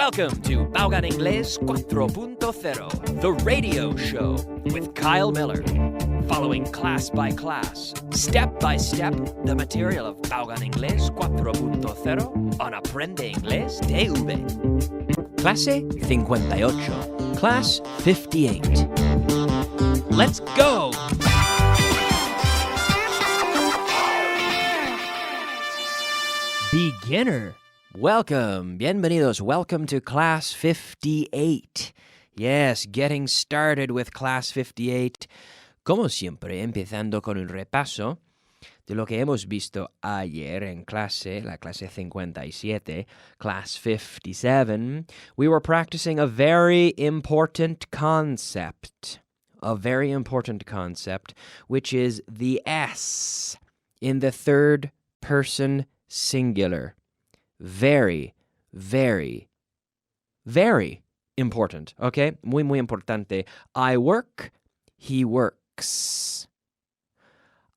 Welcome to Baugan Inglés 4.0, the radio show with Kyle Miller. Following class by class, step by step, the material of Baugan Inglés 4.0 on Aprende Inglés TV. Clase 58, Class 58. Let's go! Beginner. Welcome, bienvenidos, welcome to Class 58. Yes, getting started with Class 58. Como siempre, empezando con un repaso de lo que hemos visto ayer en clase, la clase 57, Class 57. We were practicing a very important concept, which is the S in the third person singular. Very, very, very important, okay? Muy, muy importante. I work, he works.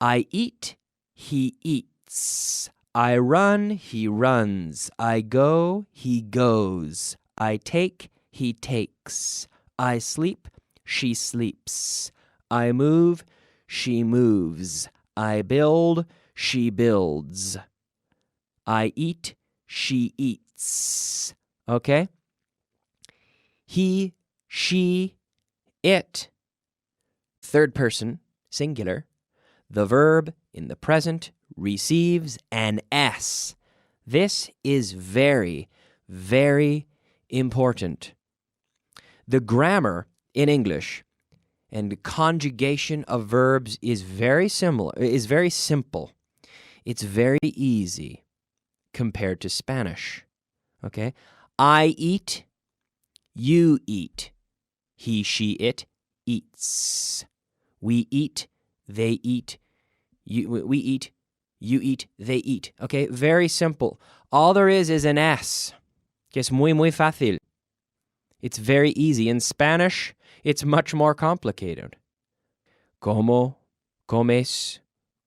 I eat, he eats. I run, he runs. I go, he goes. I take, he takes. I sleep, she sleeps. I move, she moves. I build, she builds. I eat, she eats. Okay? He, she, it. Third person, singular. The verb in the present receives an S. This is very, very important. The grammar in English and the conjugation of verbs is very simple. It's very easy compared to Spanish. Okay? I eat, you eat. He, she, it eats. We eat, they eat. We eat, you eat, they eat. Okay? Very simple. All there is an S. Que es muy, muy fácil. It's very easy. In Spanish, it's much more complicated. Como, comes,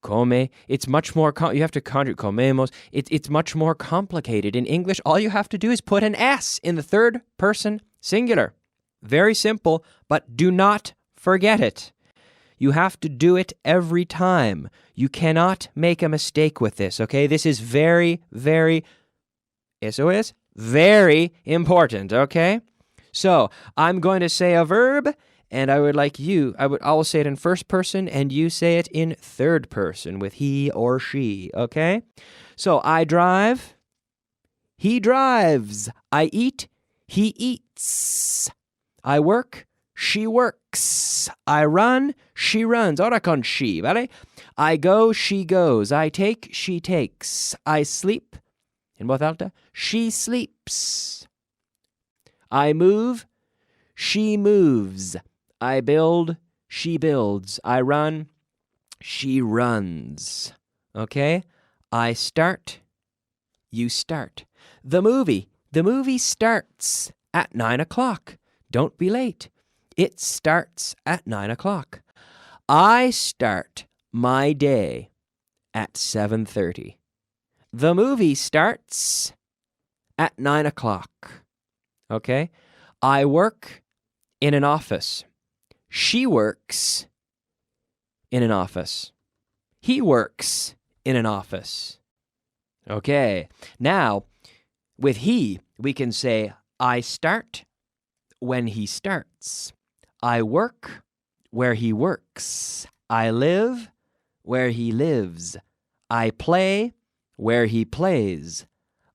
come. It's much more, you have to conjugate, comemos. It's much more complicated. In English, all you have to do is put an S in the third person singular. Very simple, but do not forget it. You have to do it every time. You cannot make a mistake with this, okay? This is very, very, eso es, very important, okay? So, I'm going to say a verb, and I would like you, I will say it in first person, and you say it in third person with he or she, okay? So, I drive, he drives. I eat, he eats. I work, she works. I run, she runs. Ahora con she, ¿vale? I go, she goes. I take, she takes. I sleep, en voz alta, she sleeps. I move, she moves. I build, she builds. I run, she runs. Okay? I start, you start. The movie starts at 9 o'clock. Don't be late. It starts at 9 o'clock. I start my day at 7:30. The movie starts at 9 o'clock. Okay? I work in an office. She works in an office. He works in an office. Okay. Now, with he, we can say, I start when he starts. I work where he works. I live where he lives. I play where he plays.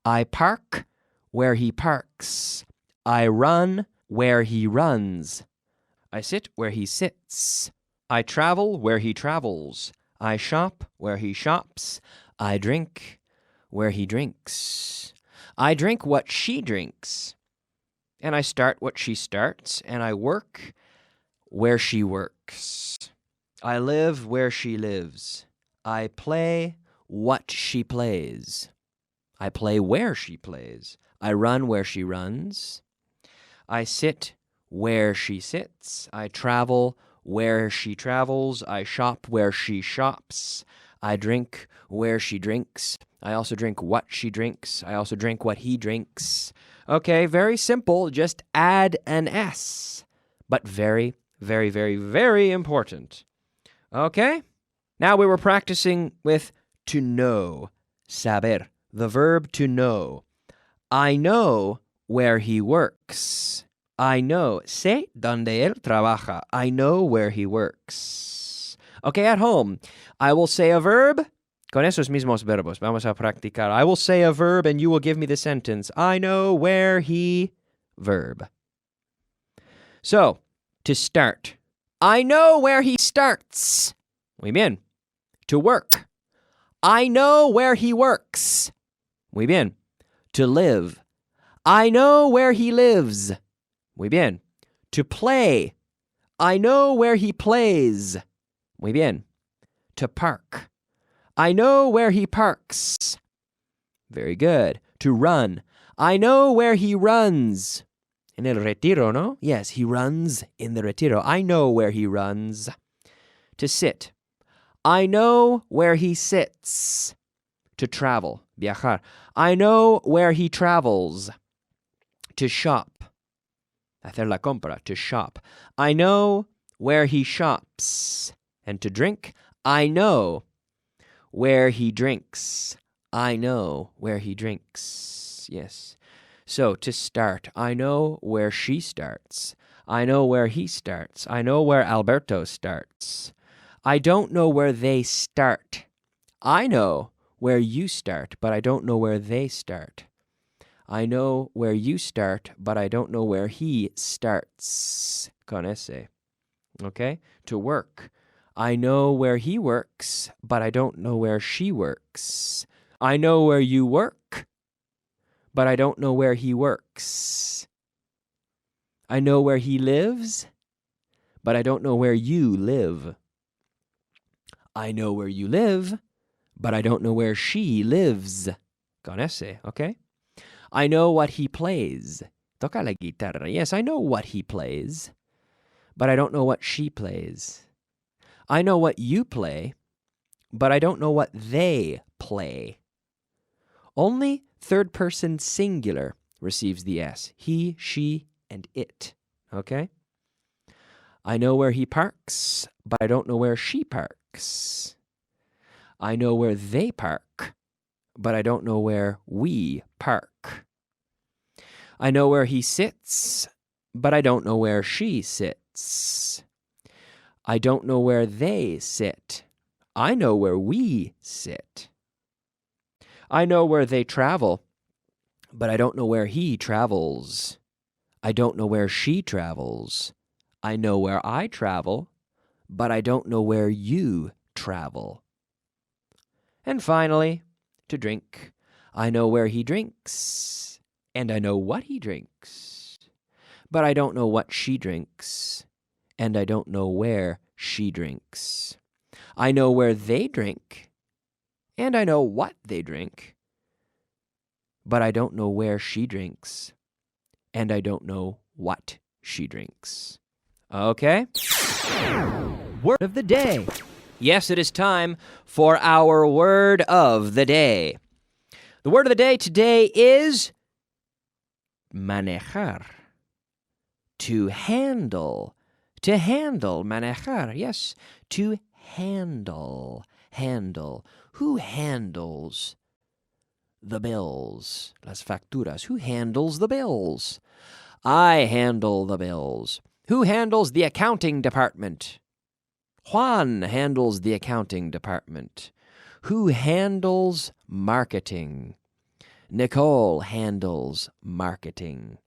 I park where he parks. I run where he runs. I sit where he sits. I travel where he travels. I shop where he shops. I drink where he drinks. I drink what she drinks. And I start what she starts. And I work where she works. I live where she lives. I play what she plays. I play where she plays. I run where she runs. I sit where she sits. I travel where she travels. I shop where she shops. I drink where she drinks. I also drink what she drinks. I also drink what he drinks. Okay, very simple. Just add an S. But very, very, very, very important. Okay? Now we were practicing with to know. Saber. The verb to know. I know where he works. I know. Sé donde él trabaja. I know where he works. Okay, at home, I will say a verb. Con esos mismos verbos, vamos a practicar. I will say a verb and you will give me the sentence. I know where he... Verb. So, to start. I know where he starts. Muy bien. To work. I know where he works. Muy bien. To live. I know where he lives. Muy bien. To play. I know where he plays. Muy bien. To park. I know where he parks. Very good. To run. I know where he runs. En el retiro, no? Yes, he runs in the retiro. I know where he runs. To sit. I know where he sits. To travel. Viajar. I know where he travels. To shop. Hacer la compra. To shop. I know where he shops. And to drink. I know where he drinks. I know where he drinks. Yes. So, to start, I know where she starts. I know where he starts. I know where Alberto starts. I don't know where they start. I know where you start, but I don't know where they start. I know where you start, but I don't know where he starts. Con ese. Okay? To work. I know where he works, but I don't know where she works. I know where you work, but I don't know where he works. I know where he lives, but I don't know where you live. I know where you live, but I don't know where she lives. Con ese, okay? I know what he plays. Toca la guitarra. Yes, I know what he plays, but I don't know what she plays. I know what you play, but I don't know what they play. Only third person singular receives the S. He, she, and it. Okay? I know where he parks, but I don't know where she parks. I know where they park, but I don't know where we park. I know where he sits, but I don't know where she sits. I don't know where they sit. I know where we sit. I know where they travel, but I don't know where he travels. I don't know where she travels. I know where I travel, but I don't know where you travel. And finally, to drink. I know where he drinks, and I know what he drinks, but I don't know what she drinks, and I don't know where she drinks. I know where they drink, and I know what they drink, but I don't know where she drinks, and I don't know what she drinks. Okay? Word of the day. Yes, it is time for our word of the day. The word of the day today is manejar. To handle. To handle. Manejar. Yes. To handle. Handle. Who handles the bills? Las facturas. Who handles the bills? I handle the bills. Who handles the accounting department? Juan handles the accounting department. Who handles marketing? Nicole handles marketing.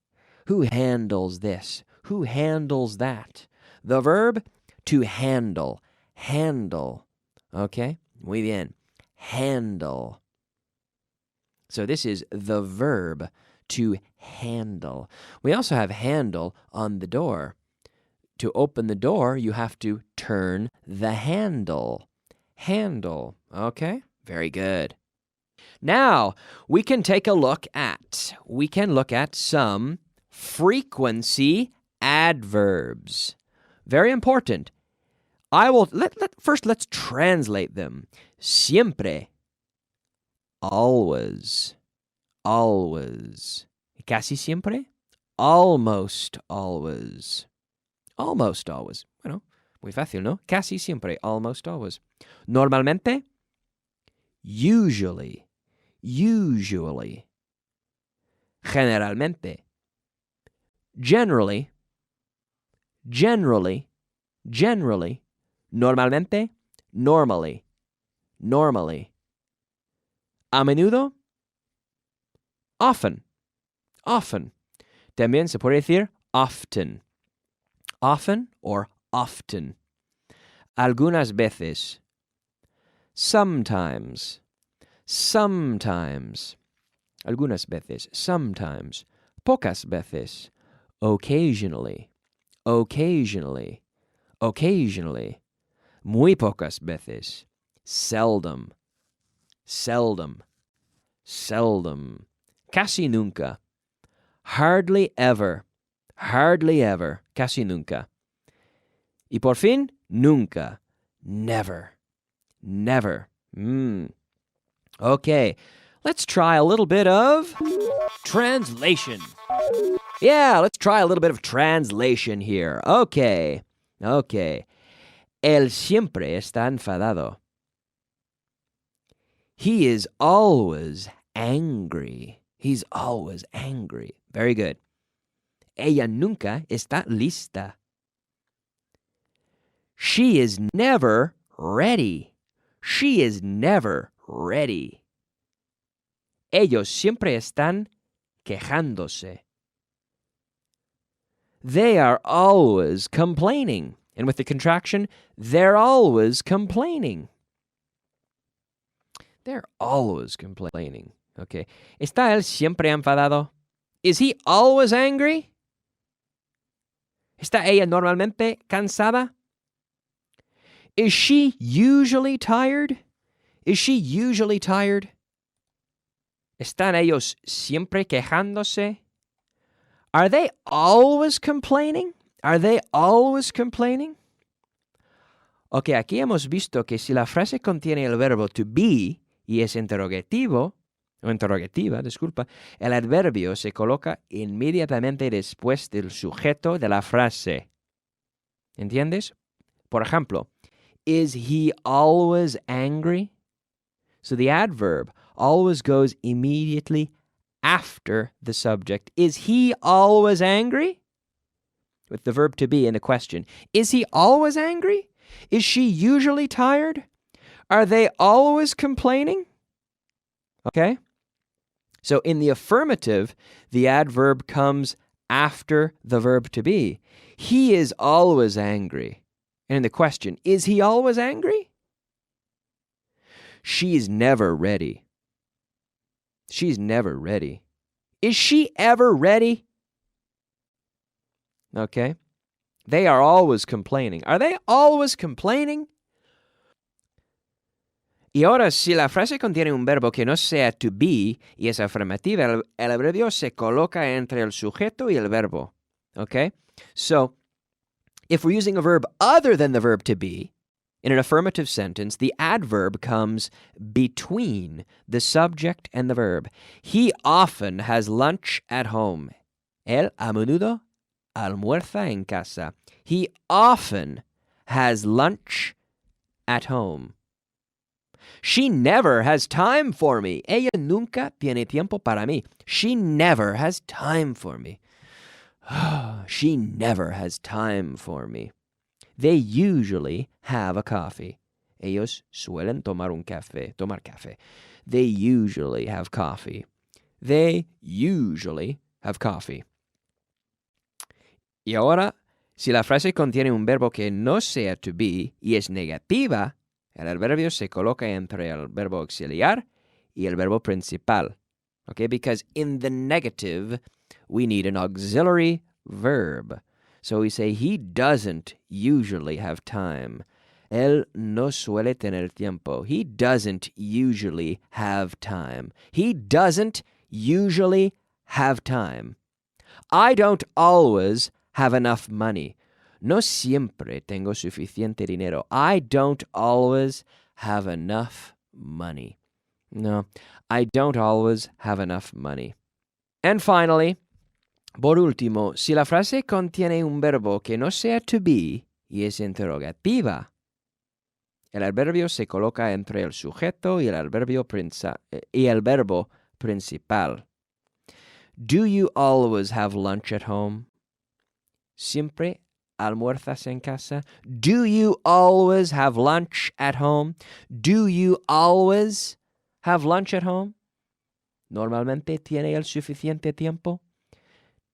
Who handles this? Who handles that? The verb, to handle. Handle. Okay? Muy bien. Handle. So this is the verb, to handle. We also have handle on the door. To open the door, you have to turn the handle. Handle. Okay? Very good. Now, we can look at some frequency adverbs. Very important. First let's translate them. Siempre. always, always. Casi siempre, almost always. Almost always. Bueno, muy fácil, ¿no? Casi siempre, almost always. Normalmente, usually, usually. Generalmente, generally, generally, generally. Normalmente, normally, normally. A menudo, often, often. También se puede decir often. Often or often. Algunas veces. Sometimes. Sometimes. Algunas veces. Sometimes. Pocas veces. Occasionally. Occasionally. Occasionally. Muy pocas veces. Seldom. Seldom. Seldom. Casi nunca. Hardly ever. Hardly ever. Casi nunca. Y por fin, nunca. Never. Never. Okay, let's try a little bit of translation. Yeah, let's try a little bit of translation here. Okay. Okay. Él siempre está enfadado. He is always angry. He's always angry. Very good. Ella nunca está lista. She is never ready. She is never ready. Ellos siempre están quejándose. They are always complaining. And with the contraction, they're always complaining. They're always complaining. Okay. ¿Está él siempre enfadado? Is he always angry? ¿Está ella normalmente cansada? Is she usually tired? Is she usually tired? ¿Están ellos siempre quejándose? Are they always complaining? Are they always complaining? Ok, aquí hemos visto que si la frase contiene el verbo to be y es interrogativo, o interrogativa, disculpa, el adverbio se coloca inmediatamente después del sujeto de la frase. ¿Entiendes? Por ejemplo, is he always angry? So the adverb always goes immediately after the subject. Is he always angry? With the verb to be in the question. Is he always angry? Is she usually tired? Are they always complaining? Okay? So in the affirmative, the adverb comes after the verb to be. He is always angry. And in the question, is he always angry? She's never ready. She's never ready. Is she ever ready? Okay. They are always complaining. Are they always complaining? Y ahora, si la frase contiene un verbo que no sea to be y es afirmativa, el adverbio se coloca entre el sujeto y el verbo. Okay? So, if we're using a verb other than the verb to be, in an affirmative sentence, the adverb comes between the subject and the verb. He often has lunch at home. Él a menudo almuerza en casa. He often has lunch at home. She never has time for me. Ella nunca tiene tiempo para mí. She never has time for me. She never has time for me. They usually have a coffee. Ellos suelen tomar café. They usually have coffee. They usually have coffee. Y ahora, si la frase contiene un verbo que no sea to be y es negativa, el adverbio se coloca entre el verbo auxiliar y el verbo principal. Okay, because in the negative, we need an auxiliary verb. So we say, he doesn't usually have time. Él no suele tener tiempo. He doesn't usually have time. He doesn't usually have time. I don't always have enough money. No siempre tengo suficiente dinero. I don't always have enough money. No, I don't always have enough money. And finally, por último, si la frase contiene un verbo que no sea to be y es interrogativa, el adverbio se coloca entre el sujeto y el verbo principal. Do you always have lunch at home? ¿Siempre almuerzas en casa? Do you always have lunch at home? Do you always have lunch at home? ¿Normalmente tiene el suficiente tiempo?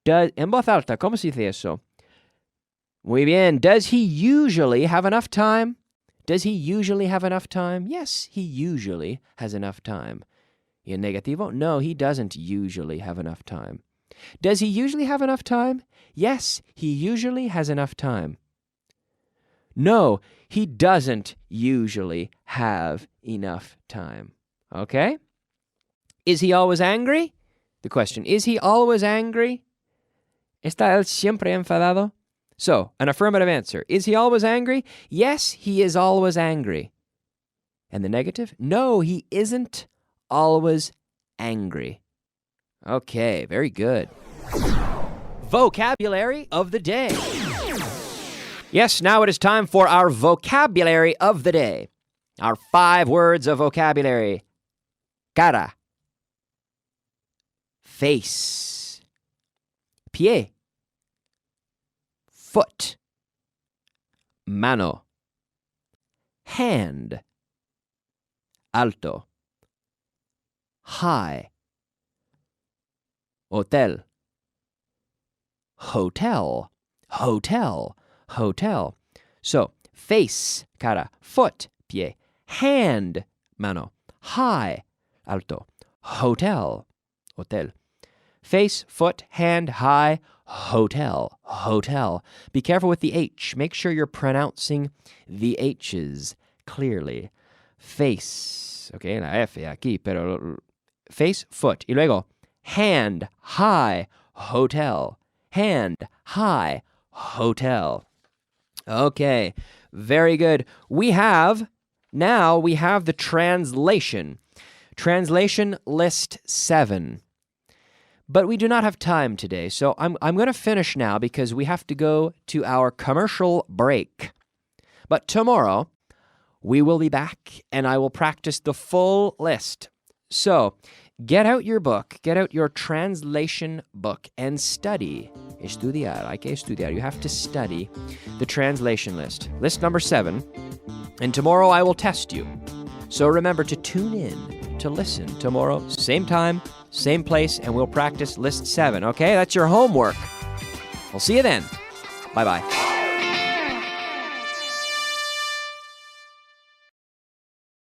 En voz alta, ¿cómo se dice eso? Muy bien. Does he usually have enough time? Does he usually have enough time? Yes, he usually has enough time. Y en negativo? No, he doesn't usually have enough time. Does he usually have enough time? Yes, he usually has enough time. No, he doesn't usually have enough time. Okay? Is he always angry? The question, is he always angry? ¿Está él siempre enfadado? So, an affirmative answer. Is he always angry? Yes, he is always angry. And the negative? No, he isn't always angry. Okay, very good. Vocabulary of the day. Yes, now it is time for our vocabulary of the day. Our 5 words of vocabulary. Cara. Face. Pie. Foot. Mano. Hand. Alto. High. Hotel. Hotel. Hotel. Hotel. So, face, cara, foot, pie, hand, mano, high, alto, hotel, hotel. Face, foot, hand, high, hotel, hotel. Be careful with the H. Make sure you're pronouncing the H's clearly. Face, okay, la F aquí, pero face, foot. Y luego, hand, high, hotel. Hand, high, hotel. Okay, very good. We have the translation. Translation list 7. But we do not have time today, so I'm going to finish now because we have to go to our commercial break. But tomorrow, we will be back and I will practice the full list. So, get out your book, get out your translation book and study. Estudiar, hay que estudiar. You have to study the translation list. List number 7. And tomorrow I will test you. So remember to tune in to listen tomorrow, same time, same place, and we'll practice list 7. Okay, that's your homework. We'll see you then. Bye-bye.